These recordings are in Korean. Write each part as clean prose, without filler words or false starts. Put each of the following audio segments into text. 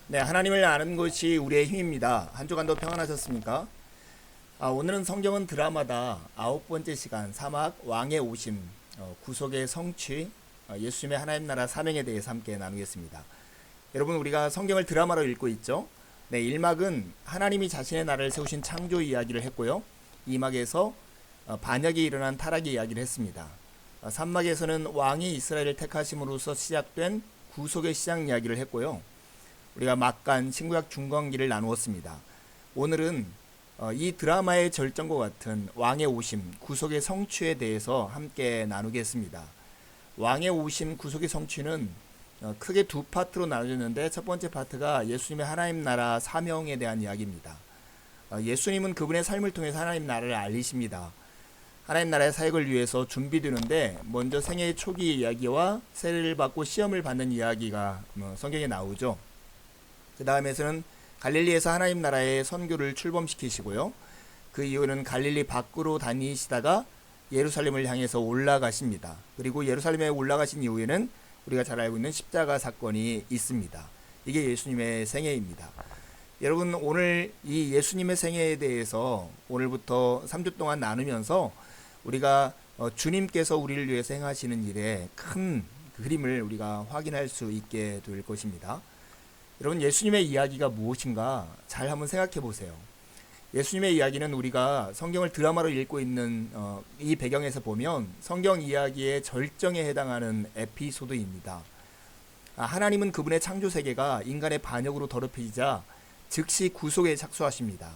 네, 하나님을 아는 것이 우리의 힘입니다. 한 주간도 평안하셨습니까? 오늘은 성경은 드라마다 9번째 시간 사막 왕의 오심, 구속의 성취, 예수님의 하나님 나라 사명에 대해서 함께 나누겠습니다. 여러분, 우리가 성경을 드라마로 읽고 있죠? 네, 1막은 하나님이 자신의 나라를 세우신 창조 이야기를 했고요. 2막에서 반역이 일어난 타락의 이야기를 했습니다. 3막에서는 왕이 이스라엘을 택하심으로써 시작된 구속의 시작 이야기를 했고요. 우리가 막간, 신구약 중간기를 나누었습니다. 오늘은 이 드라마의 절정과 같은 왕의 오심, 구속의 성취에 대해서 함께 나누겠습니다. 왕의 오심, 구속의 성취는 크게 두 파트로 나눠졌는데, 첫 번째 파트가 예수님의 하나님 나라 사명에 대한 이야기입니다. 예수님은 그분의 삶을 통해서 하나님 나라를 알리십니다. 하나님 나라의 사역을 위해서 준비되는데, 먼저 생애의 초기 이야기와 세례를 받고 시험을 받는 이야기가 성경에 나오죠. 그 다음에서는 갈릴리에서 하나님 나라의 선교를 출범시키시고요. 그 이후에는 갈릴리 밖으로 다니시다가 예루살렘을 향해서 올라가십니다. 그리고 예루살렘에 올라가신 이후에는 우리가 잘 알고 있는 십자가 사건이 있습니다. 이게 예수님의 생애입니다. 여러분, 오늘 이 예수님의 생애에 대해서 오늘부터 3주 동안 나누면서 우리가 주님께서 우리를 위해서 행하시는 일의 큰 그림을 우리가 확인할 수 있게 될 것입니다. 여러분, 예수님의 이야기가 무엇인가 잘 한번 생각해 보세요. 예수님의 이야기는 우리가 성경을 드라마로 읽고 있는 이 배경에서 보면 성경 이야기의 절정에 해당하는 에피소드입니다. 하나님은 그분의 창조 세계가 인간의 반역으로 더럽혀지자 즉시 구속에 착수하십니다.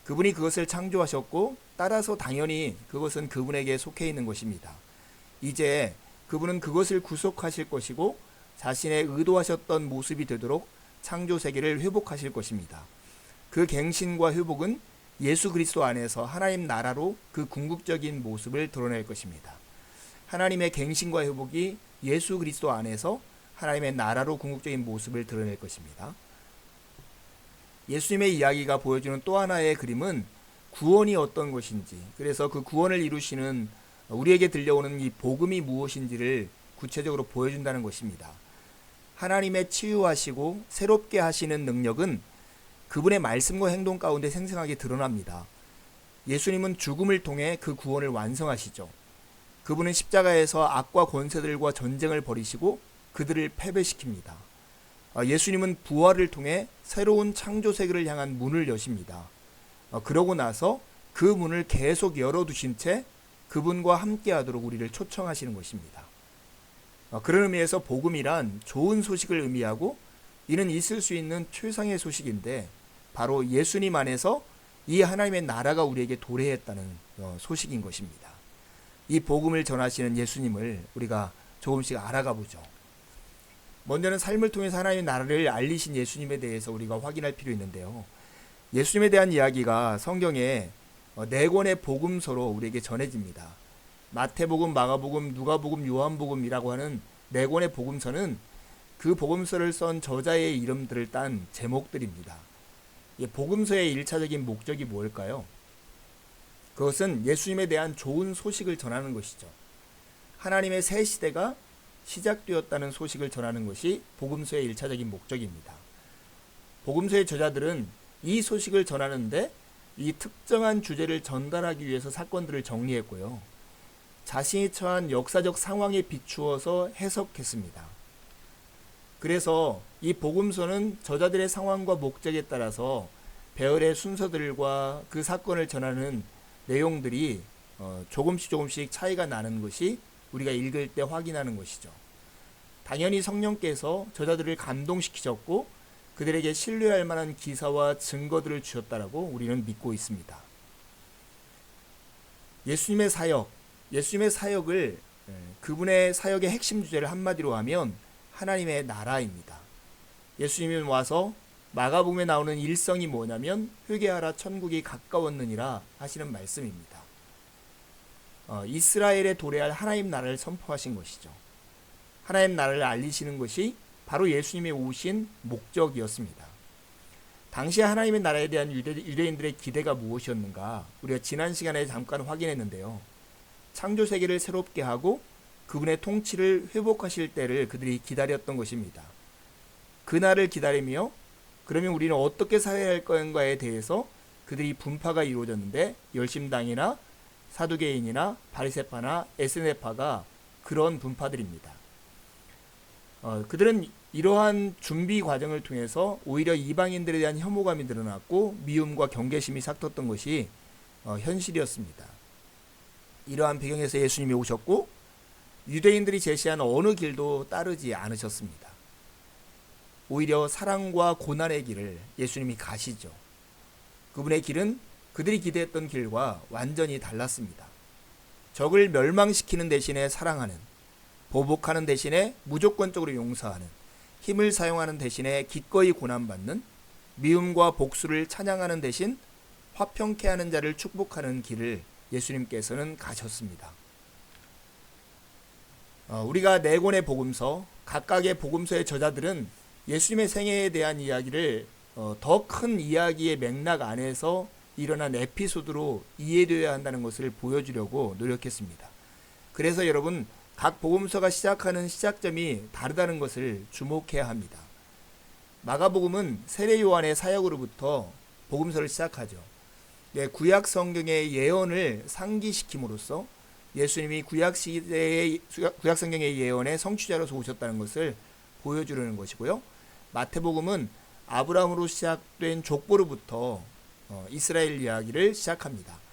그분이 그것을 창조하셨고, 따라서 당연히 그것은 그분에게 속해 있는 것입니다. 이제 그분은 그것을 구속하실 것이고, 자신의 의도하셨던 모습이 되도록 창조 세계를 회복하실 것입니다. 그 갱신과 회복은 예수 그리스도 안에서 하나님 나라로 그 궁극적인 모습을 드러낼 것입니다. 하나님의 갱신과 회복이 예수 그리스도 안에서 하나님의 나라로 궁극적인 모습을 드러낼 것입니다. 예수님의 이야기가 보여주는 또 하나의 그림은 구원이 어떤 것인지, 그래서 그 구원을 이루시는 우리에게 들려오는 이 복음이 무엇인지를 구체적으로 보여준다는 것입니다. 하나님의 치유하시고 새롭게 하시는 능력은 그분의 말씀과 행동 가운데 생생하게 드러납니다. 예수님은 죽음을 통해 그 구원을 완성하시죠. 그분은 십자가에서 악과 권세들과 전쟁을 벌이시고 그들을 패배시킵니다. 예수님은 부활을 통해 새로운 창조 세계를 향한 문을 여십니다. 그러고 나서 그 문을 계속 열어두신 채 그분과 함께하도록 우리를 초청하시는 것입니다. 그런 의미에서 복음이란 좋은 소식을 의미하고, 이는 있을 수 있는 최상의 소식인데 바로 예수님 안에서 이 하나님의 나라가 우리에게 도래했다는 소식인 것입니다. 이 복음을 전하시는 예수님을 우리가 조금씩 알아가 보죠. 먼저는 삶을 통해서 하나님의 나라를 알리신 예수님에 대해서 우리가 확인할 필요 있는데요. 예수님에 대한 이야기가 성경에 4권의 복음서로 우리에게 전해집니다. 마태복음, 마가복음, 누가복음, 요한복음이라고 하는 4권의 복음서는 그 복음서를 쓴 저자의 이름들을 딴 제목들입니다. 이 복음서의 1차적인 목적이 뭘까요? 그것은 예수님에 대한 좋은 소식을 전하는 것이죠. 하나님의 새 시대가 시작되었다는 소식을 전하는 것이 복음서의 1차적인 목적입니다. 복음서의 저자들은 이 소식을 전하는데 이 특정한 주제를 전달하기 위해서 사건들을 정리했고요. 자신이 처한 역사적 상황에 비추어서 해석했습니다. 그래서 이 복음서는 저자들의 상황과 목적에 따라서 배열의 순서들과 그 사건을 전하는 내용들이 조금씩 차이가 나는 것이 우리가 읽을 때 확인하는 것이죠. 당연히 성령께서 저자들을 감동시키셨고 그들에게 신뢰할 만한 기사와 증거들을 주셨다라고 우리는 믿고 있습니다. 예수님의 사역을 그분의 사역의 핵심 주제를 한마디로 하면 하나님의 나라입니다. 예수님이 와서 마가복음에 나오는 일성이 뭐냐면 회개하라 천국이 가까웠느니라 하시는 말씀입니다. 이스라엘에 도래할 하나님 나라를 선포하신 것이죠. 하나님 나라를 알리시는 것이 바로 예수님이 오신 목적이었습니다. 당시 하나님의 나라에 대한 유대인들의 기대가 무엇이었는가? 우리가 지난 시간에 잠깐 확인했는데요. 창조 세계를 새롭게 하고 그분의 통치를 회복하실 때를 그들이 기다렸던 것입니다. 그날을 기다리며 그러면 우리는 어떻게 살아야 할 건가에 대해서 그들이 분파가 이루어졌는데 열심당이나 사두개인이나 바리새파나 에스네파가 그런 분파들입니다. 그들은 이러한 준비 과정을 통해서 오히려 이방인들에 대한 혐오감이 늘어났고 미움과 경계심이 삭텄던 것이 현실이었습니다. 이러한 배경에서 예수님이 오셨고 유대인들이 제시한 어느 길도 따르지 않으셨습니다. 오히려 사랑과 고난의 길을 예수님이 가시죠. 그분의 길은 그들이 기대했던 길과 완전히 달랐습니다. 적을 멸망시키는 대신에 사랑하는, 보복하는 대신에 무조건적으로 용서하는, 힘을 사용하는 대신에 기꺼이 고난받는, 미움과 복수를 찬양하는 대신 화평케 하는 자를 축복하는 길을 예수님께서는 가셨습니다. 우리가 네 권의 복음서, 각각의 복음서의 저자들은 예수님의 생애에 대한 이야기를 더 큰 이야기의 맥락 안에서 일어난 에피소드로 이해되어야 한다는 것을 보여주려고 노력했습니다. 그래서 여러분, 각 복음서가 시작하는 시작점이 다르다는 것을 주목해야 합니다. 마가복음은 세례 요한의 사역으로부터 복음서를 시작하죠. 구약 성경의 예언을 상기시킴으로써 예수님이 구약 성경의 예언의 성취자로서 오셨다는 것을 보여주려는 것이고요. 마태복음은 아브라함으로 시작된 족보로부터 이스라엘 이야기를 시작합니다.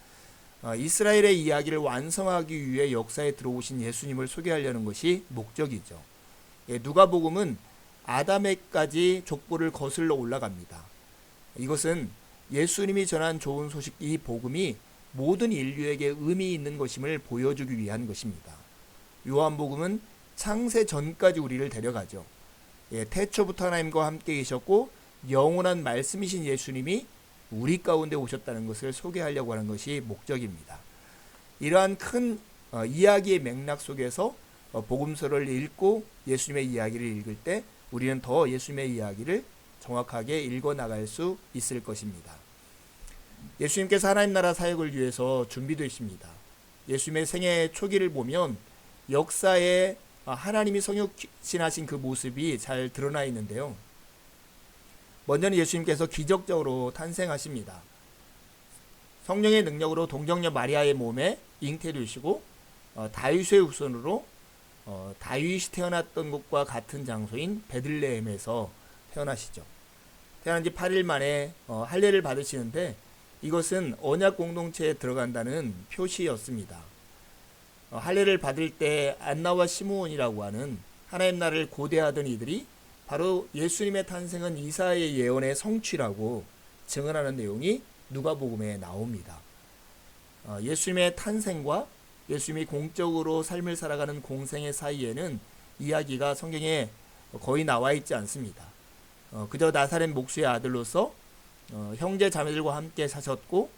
이스라엘의 이야기를 완성하기 위해 역사에 들어오신 예수님을 소개하려는 것이 목적이죠. 누가복음은 아담에까지 족보를 거슬러 올라갑니다. 이것은 예수님이 전한 좋은 소식, 이 복음이 모든 인류에게 의미 있는 것임을 보여주기 위한 것입니다. 요한복음은 창세 전까지 우리를 데려가죠. 태초부터 하나님과 함께 계셨고 영원한 말씀이신 예수님이 우리 가운데 오셨다는 것을 소개하려고 하는 것이 목적입니다. 이러한 큰 이야기의 맥락 속에서 복음서를 읽고 예수님의 이야기를 읽을 때 우리는 더 예수님의 이야기를 정확하게 읽어나갈 수 있을 것입니다. 예수님께서 하나님 나라 사역을 위해서 준비되십니다. 예수님의 생애 초기를 보면 역사에 하나님이 성육신하신 그 모습이 잘 드러나 있는데요. 먼저는 예수님께서 기적적으로 탄생하십니다. 성령의 능력으로 동정녀 마리아의 몸에 잉태되시고 다윗의 후손으로 다윗이 태어났던 곳과 같은 장소인 베들레헴에서 태어나시죠. 태어난 지 8일 만에 할례를 받으시는데 이것은 언약 공동체에 들어간다는 표시였습니다. 할례를 받을 때 안나와 시므온이라고 하는 하나님 나라를 고대하던 이들이 바로 예수님의 탄생은 이사야의 예언의 성취라고 증언하는 내용이 누가복음에 나옵니다. 예수님의 탄생과 예수님이 공적으로 삶을 살아가는 공생의 사이에는 이야기가 성경에 거의 나와 있지 않습니다. 그저 나사렛 목수의 아들로서 형제 자매들과 함께 사셨고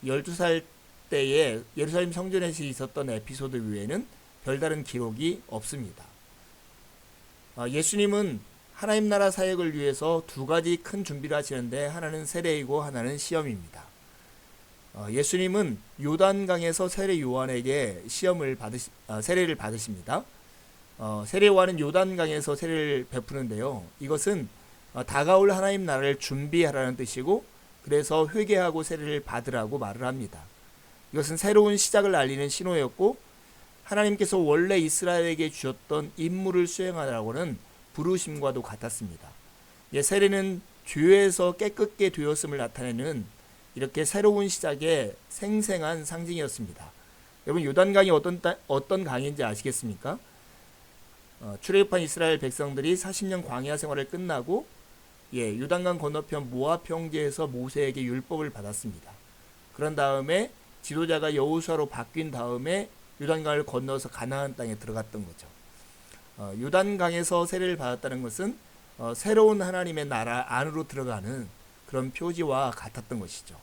12살 때에 예루살렘 성전에서 있었던 에피소드 외에는 별다른 기록이 없습니다. 예수님은 하나님 나라 사역을 위해서 두 가지 큰 준비를 하시는데 하나는 세례이고 하나는 시험입니다. 예수님은 요단강에서 세례 요한에게 세례를 받으십니다. 세례 요한은 요단강에서 세례를 베푸는데요. 이것은 다가올 하나님 나라를 준비하라는 뜻이고 그래서 회개하고 세례를 받으라고 말을 합니다. 이것은 새로운 시작을 알리는 신호였고 하나님께서 원래 이스라엘에게 주셨던 임무를 수행하라고는 부르심과도 같았습니다. 세례는 죄에서 깨끗게 되었음을 나타내는 이렇게 새로운 시작의 생생한 상징이었습니다. 여러분 요단강이 어떤 강인지 아시겠습니까? 출애굽한 이스라엘 백성들이 40년 광야 생활을 끝나고 요단강 건너편 모압 평지에서 모세에게 율법을 받았습니다. 그런 다음에 지도자가 여호수아로 바뀐 다음에 요단강을 건너서 가나안 땅에 들어갔던 거죠. 요단강에서 세례를 받았다는 것은 새로운 하나님의 나라 안으로 들어가는 그런 표지와 같았던 것이죠.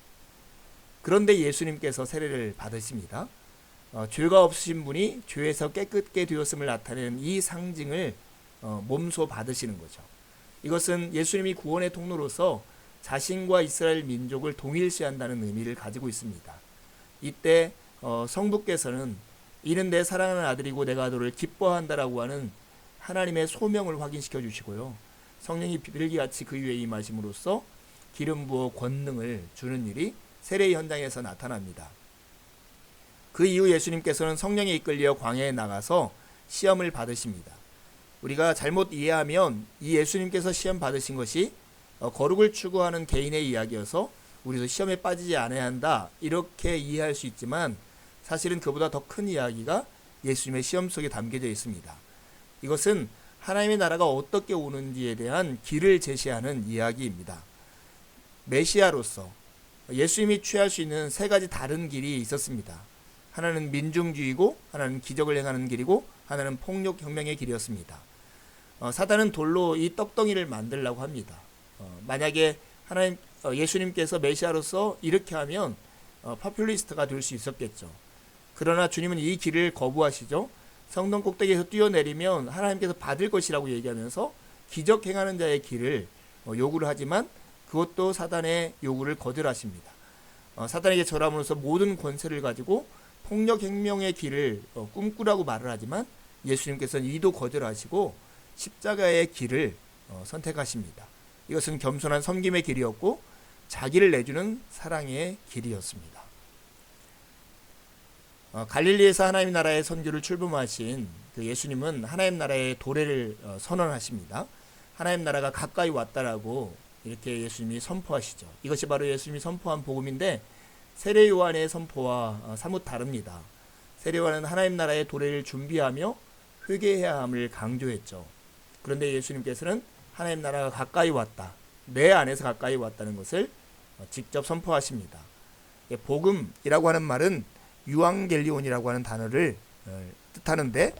그런데 예수님께서 세례를 받으십니다. 죄가 없으신 분이 죄에서 깨끗게 되었음을 나타내는 이 상징을 몸소 받으시는 거죠. 이것은 예수님이 구원의 통로로서 자신과 이스라엘 민족을 동일시한다는 의미를 가지고 있습니다. 이때 성부께서는 이는 내 사랑하는 아들이고 내가 너를 기뻐한다라고 하는 하나님의 소명을 확인시켜 주시고요. 성령이 비둘기같이 그 위에 임하심으로써 기름 부어 권능을 주는 일이 세례 현장에서 나타납니다. 그 이후 예수님께서는 성령에 이끌려 광야에 나가서 시험을 받으십니다. 우리가 잘못 이해하면 이 예수님께서 시험 받으신 것이 거룩을 추구하는 개인의 이야기여서 우리도 시험에 빠지지 않아야 한다 이렇게 이해할 수 있지만 사실은 그보다 더 큰 이야기가 예수님의 시험 속에 담겨져 있습니다. 이것은 하나님의 나라가 어떻게 오는지에 대한 길을 제시하는 이야기입니다. 메시아로서 예수님이 취할 수 있는 세 가지 다른 길이 있었습니다. 하나는 민중주의고, 하나는 기적을 행하는 길이고, 하나는 폭력혁명의 길이었습니다. 사단은 돌로 이 떡덩이를 만들려고 합니다. 만약에 예수님께서 메시아로서 이렇게 하면 파퓰리스트가 될 수 있었겠죠. 그러나 주님은 이 길을 거부하시죠. 성동 꼭대기에서 뛰어내리면 하나님께서 받을 것이라고 얘기하면서 기적 행하는 자의 길을 요구를 하지만 그것도 사단의 요구를 거절하십니다. 사단에게 절함으로써 모든 권세를 가지고 폭력혁명의 길을 꿈꾸라고 말을 하지만 예수님께서는 이도 거절하시고 십자가의 길을 선택하십니다. 이것은 겸손한 섬김의 길이었고 자기를 내주는 사랑의 길이었습니다. 갈릴리에서 하나님 나라의 선교를 출범하신 그 예수님은 하나님 나라의 도래를 선언하십니다. 하나님 나라가 가까이 왔다라고 이렇게 예수님이 선포하시죠. 이것이 바로 예수님이 선포한 복음인데 세례 요한의 선포와 사뭇 다릅니다. 세례 요한은 하나님 나라의 도래를 준비하며 회개해야 함을 강조했죠. 그런데 예수님께서는 하나님 나라가 가까이 왔다, 내 안에서 가까이 왔다는 것을 직접 선포하십니다. 복음이라고 하는 말은 유앙겔리온이라고 하는 단어를 뜻하는데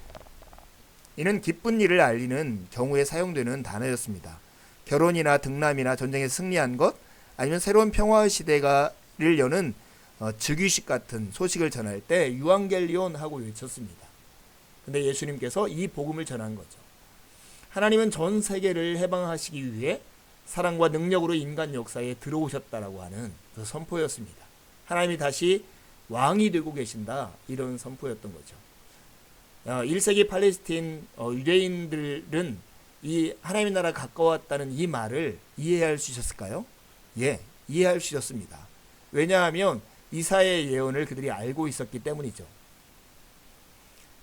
이는 기쁜 일을 알리는 경우에 사용되는 단어였습니다. 결혼이나 등남이나 전쟁에 승리한 것 아니면 새로운 평화의 시대가를 여는 즉위식 같은 소식을 전할 때 유앙겔리온 하고 외쳤습니다. 근데 예수님께서 이 복음을 전한 거죠. 하나님은 전 세계를 해방하시기 위해 사랑과 능력으로 인간 역사에 들어오셨다라고 하는 그 선포였습니다. 하나님이 다시 왕이 되고 계신다 이런 선포였던 거죠. 1세기 팔레스틴 유대인들은 이 하나님의 나라가 가까웠다는 이 말을 이해할 수 있었을까요? 예, 이해할 수 있었습니다. 왜냐하면 이사야의 예언을 그들이 알고 있었기 때문이죠.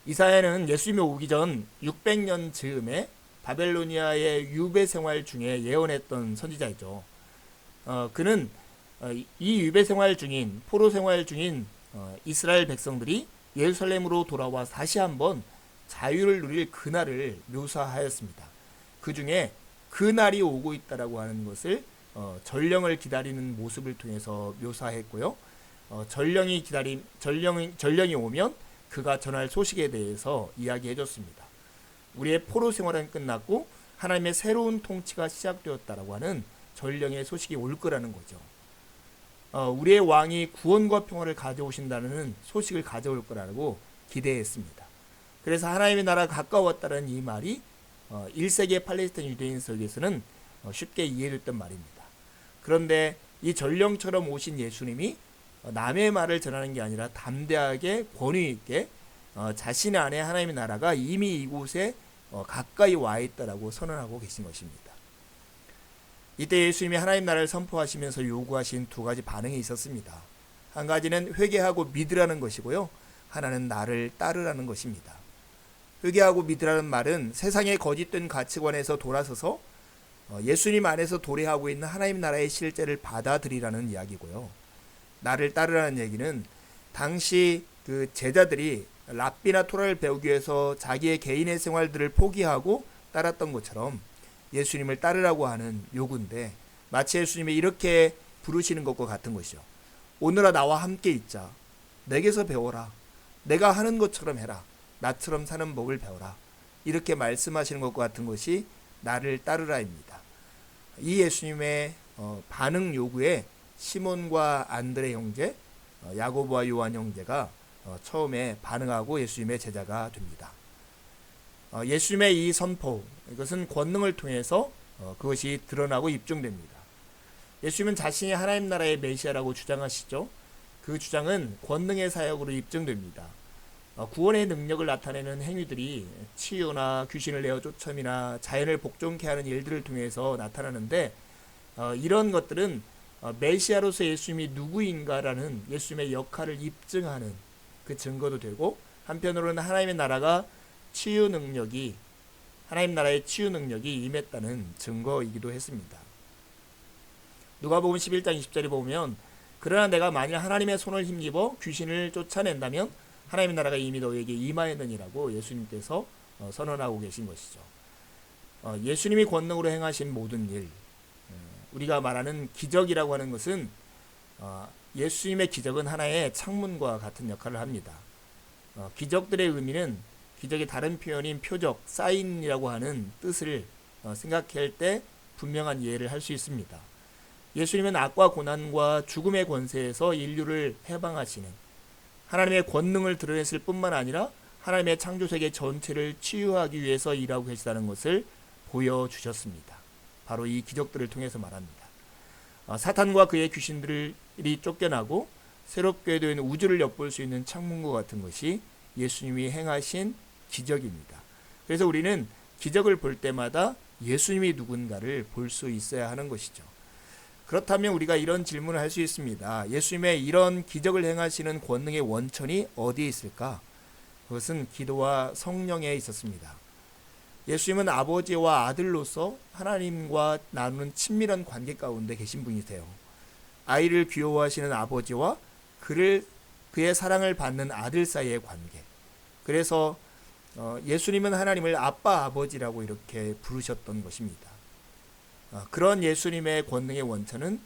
이사야는 예수님이 오기 전 600년 즈음에 바벨로니아의 유배 생활 중에 예언했던 선지자이죠. 그는 이 유배 생활 중인 포로 생활 중인 이스라엘 백성들이 예루살렘으로 돌아와 다시 한번 자유를 누릴 그날을 묘사하였습니다. 그 중에 그날이 오고 있다라고 하는 것을 전령을 기다리는 모습을 통해서 묘사했고요. 전령이 오면 그가 전할 소식에 대해서 이야기해줬습니다. 우리의 포로 생활은 끝났고 하나님의 새로운 통치가 시작되었다라고 하는 전령의 소식이 올 거라는 거죠. 우리의 왕이 구원과 평화를 가져오신다는 소식을 가져올 거라고 기대했습니다. 그래서 하나님의 나라가 가까웠다는 이 말이 1세기의 팔레스타인 유대인 속에서는 쉽게 이해됐던 말입니다. 그런데 이 전령처럼 오신 예수님이 남의 말을 전하는 게 아니라 담대하게 권위 있게 자신의 안에 하나님의 나라가 이미 이곳에 가까이 와 있다라고 선언하고 계신 것입니다. 이때 예수님이 하나님 나라를 선포하시면서 요구하신 두 가지 반응이 있었습니다. 한 가지는 회개하고 믿으라는 것이고요. 하나는 나를 따르라는 것입니다. 회개하고 믿으라는 말은 세상의 거짓된 가치관에서 돌아서서 예수님 안에서 도래하고 있는 하나님 나라의 실제를 받아들이라는 이야기고요. 나를 따르라는 얘기는 당시 그 제자들이 랍비나 토라를 배우기 위해서 자기의 개인의 생활들을 포기하고 따랐던 것처럼 예수님을 따르라고 하는 요구인데 마치 예수님이 이렇게 부르시는 것과 같은 것이죠. 오늘아 나와 함께 있자. 내게서 배워라. 내가 하는 것처럼 해라. 나처럼 사는 법을 배워라. 이렇게 말씀하시는 것과 같은 것이 나를 따르라입니다. 이 예수님의 반응 요구에 시몬과 안드레 형제, 야고보와 요한 형제가 처음에 반응하고 예수님의 제자가 됩니다. 예수님의 이 선포, 이것은 권능을 통해서 그것이 드러나고 입증됩니다. 예수님은 자신이 하나님 나라의 메시아라고 주장하시죠. 그 주장은 권능의 사역으로 입증됩니다. 구원의 능력을 나타내는 행위들이 치유나 귀신을 내어 쫓음이나 자연을 복종케 하는 일들을 통해서 나타나는데, 이런 것들은 메시아로서 예수님이 누구인가라는 예수님의 역할을 입증하는 그 증거도 되고, 한편으로는 하나님 나라의 치유 능력이 임했다는 증거이기도 했습니다. 누가복음 11장 20절에 보면, 그러나 내가 만일 하나님의 손을 힘입어 귀신을 쫓아낸다면 하나님의 나라가 이미 너에게 임하였느니라고 예수님께서 선언하고 계신 것이죠. 예수님이 권능으로 행하신 모든 일, 우리가 말하는 기적이라고 하는 것은 예수님의 기적은 하나의 창문과 같은 역할을 합니다. 기적들의 의미는 기적의 다른 표현인 표적, 사인이라고 하는 뜻을 생각할 때 분명한 이해를 할 수 있습니다. 예수님은 악과 고난과 죽음의 권세에서 인류를 해방하시는 하나님의 권능을 드러냈을 뿐만 아니라 하나님의 창조세계 전체를 치유하기 위해서 일하고 계시다는 것을 보여주셨습니다. 바로 이 기적들을 통해서 말합니다. 사탄과 그의 귀신들이 쫓겨나고 새롭게 된 우주를 엿볼 수 있는 창문과 같은 것이 예수님이 행하신 기적입니다. 그래서 우리는 기적을 볼 때마다 예수님이 누군가를 볼 수 있어야 하는 것이죠. 그렇다면 우리가 이런 질문을 할 수 있습니다. 예수님의 이런 기적을 행하시는 권능의 원천이 어디에 있을까? 그것은 기도와 성령에 있었습니다. 예수님은 아버지와 아들로서 하나님과 나누는 친밀한 관계 가운데 계신 분이세요. 아이를 귀여워하시는 아버지와 그의 사랑을 받는 아들 사이의 관계. 그래서 예수님은 하나님을 아빠, 아버지라고 이렇게 부르셨던 것입니다. 그런 예수님의 권능의 원천은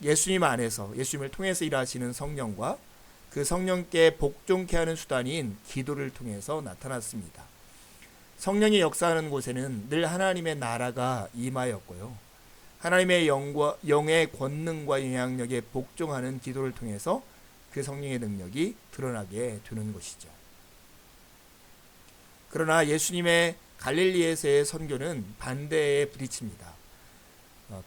예수님 안에서, 예수님을 통해서 일하시는 성령과 그 성령께 복종케 하는 수단인 기도를 통해서 나타났습니다. 성령이 역사하는 곳에는 늘 하나님의 나라가 임하였고요. 하나님의 영의 권능과 영향력에 복종하는 기도를 통해서 그 성령의 능력이 드러나게 되는 것이죠. 그러나 예수님의 갈릴리에서의 선교는 반대에 부딪힙니다.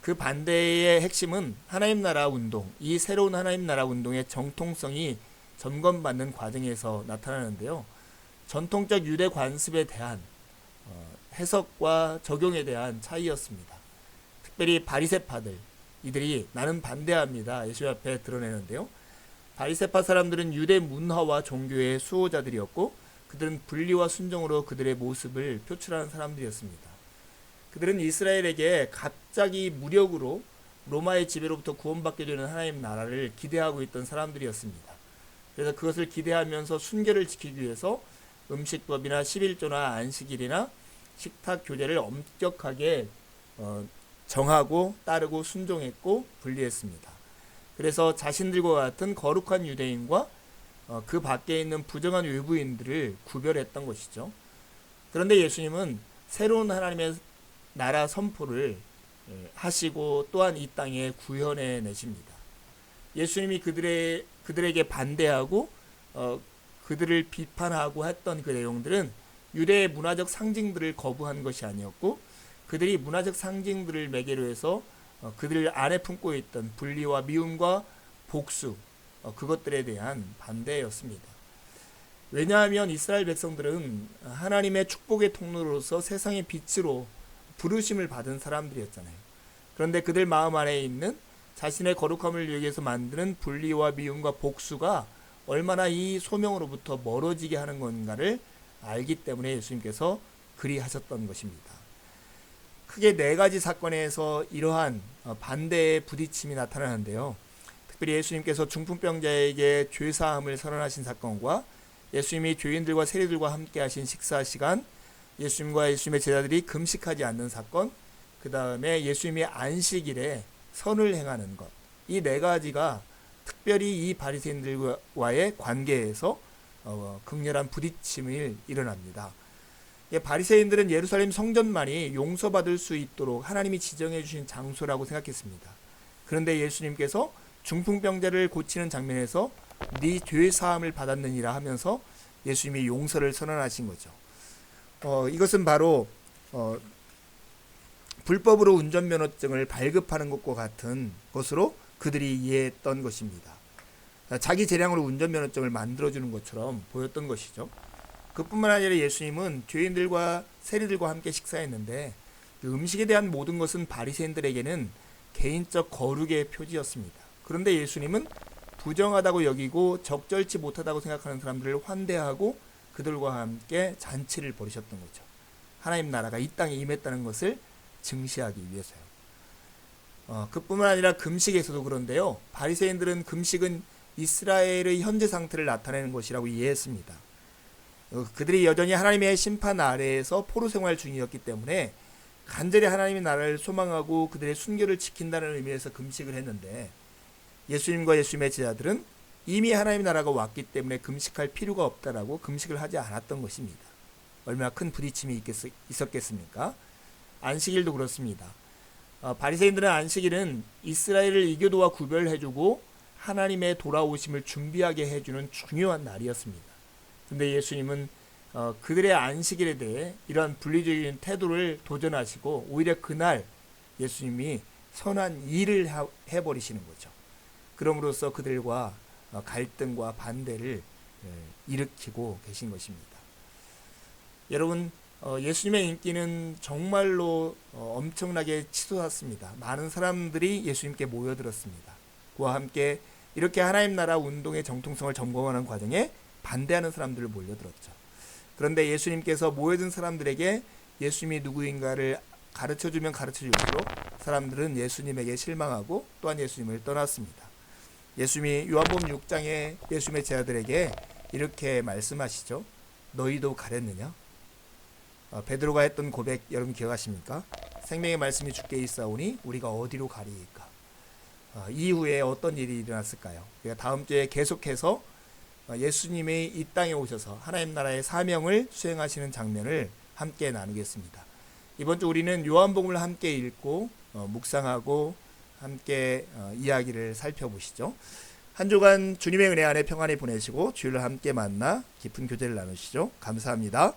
그 반대의 핵심은 하나님 나라 운동, 이 새로운 하나님 나라 운동의 정통성이 점검받는 과정에서 나타나는데요. 전통적 유대 관습에 대한 해석과 적용에 대한 차이였습니다. 특별히 바리새파들, 이들이 나는 반대합니다, 예수 앞에 드러내는데요. 바리새파 사람들은 유대 문화와 종교의 수호자들이었고, 그들은 분리와 순종으로 그들의 모습을 표출하는 사람들이었습니다. 그들은 이스라엘에게 갑자기 무력으로 로마의 지배로부터 구원받게 되는 하나님 나라를 기대하고 있던 사람들이었습니다. 그래서 그것을 기대하면서 순결을 지키기 위해서 음식법이나 11조나 안식일이나 식탁 교제를 엄격하게 정하고 따르고 순종했고 분리했습니다. 그래서 자신들과 같은 거룩한 유대인과 그 밖에 있는 부정한 외부인들을 구별했던 것이죠. 그런데 예수님은 새로운 하나님의 나라 선포를 하시고 또한 이 땅에 구현해 내십니다. 예수님이 그들에게 반대하고 그들을 비판하고 했던 그 내용들은 유대의 문화적 상징들을 거부한 것이 아니었고, 그들이 문화적 상징들을 매개로 해서 그들 안에 품고 있던 분리와 미움과 복수, 그것들에 대한 반대였습니다. 왜냐하면 이스라엘 백성들은 하나님의 축복의 통로로서 세상의 빛으로 부르심을 받은 사람들이었잖아요. 그런데 그들 마음 안에 있는 자신의 거룩함을 위해서 만드는 분리와 미움과 복수가 얼마나 이 소명으로부터 멀어지게 하는 건가를 알기 때문에 예수님께서 그리하셨던 것입니다. 크게 네 가지 사건에서 이러한 반대의 부딪힘이 나타나는데요. 특별히 예수님께서 중풍병자에게 죄사함을 선언하신 사건과 예수님이 죄인들과 세리들과 함께 하신 식사 시간, 예수님과 예수님의 제자들이 금식하지 않는 사건, 그 다음에 예수님이 안식일에 선을 행하는 것, 이 네 가지가 특별히 이 바리새인들과의 관계에서 극렬한 부딪힘이 일어납니다. 바리새인들은 예루살렘 성전만이 용서받을 수 있도록 하나님이 지정해 주신 장소라고 생각했습니다. 그런데 예수님께서 중풍병자를 고치는 장면에서 네 죄 사함을 받았느니라 하면서 예수님이 용서를 선언하신 거죠. 이것은 바로 불법으로 운전면허증을 발급하는 것과 같은 것으로 그들이 이해했던 것입니다. 자기 재량으로 운전면허증을 만들어주는 것처럼 보였던 것이죠. 그뿐만 아니라 예수님은 죄인들과 세리들과 함께 식사했는데 그 음식에 대한 모든 것은 바리새인들에게는 개인적 거룩의 표지였습니다. 그런데 예수님은 부정하다고 여기고 적절치 못하다고 생각하는 사람들을 환대하고 그들과 함께 잔치를 벌이셨던 거죠. 하나님 나라가 이 땅에 임했다는 것을 증시하기 위해서요. 그뿐만 아니라 금식에서도 그런데요. 바리새인들은 금식은 이스라엘의 현재 상태를 나타내는 것이라고 이해했습니다. 그들이 여전히 하나님의 심판 아래에서 포로 생활 중이었기 때문에 간절히 하나님의 나라를 소망하고 그들의 순결을 지킨다는 의미에서 금식을 했는데 예수님과 예수님의 제자들은 이미 하나님의 나라가 왔기 때문에 금식할 필요가 없다라고 금식을 하지 않았던 것입니다. 얼마나 큰 부딪힘이 있었겠습니까? 안식일도 그렇습니다. 바리새인들은 안식일은 이스라엘을 이교도와 구별해주고 하나님의 돌아오심을 준비하게 해주는 중요한 날이었습니다. 그런데 예수님은 그들의 안식일에 대해 이러한 분리적인 태도를 도전하시고 오히려 그날 예수님이 선한 일을 해버리시는 거죠. 그럼으로써 그들과 갈등과 반대를 일으키고 계신 것입니다. 여러분, 예수님의 인기는 정말로 엄청나게 치솟았습니다. 많은 사람들이 예수님께 모여들었습니다. 그와 함께 이렇게 하나님 나라 운동의 정통성을 점검하는 과정에 반대하는 사람들을 몰려들었죠. 그런데 예수님께서 모여든 사람들에게 예수님이 누구인가를 가르쳐주면 가르쳐줄수록 사람들은 예수님에게 실망하고 또한 예수님을 떠났습니다. 예수님이 요한복음 6장에 예수님의 제자들에게 이렇게 말씀하시죠. 너희도 가렸느냐? 베드로가 했던 고백 여러분 기억하십니까? 생명의 말씀이 주께 있사오니 우리가 어디로 가리이까? 이후에 어떤 일이 일어났을까요? 우리가 다음 주에 계속해서 예수님이 이 땅에 오셔서 하나님 나라의 사명을 수행하시는 장면을 함께 나누겠습니다. 이번 주 우리는 요한복음을 함께 읽고 묵상하고 함께 이야기를 살펴보시죠. 한 주간 주님의 은혜 안에 평안히 보내시고 주일을 함께 만나 깊은 교제를 나누시죠. 감사합니다.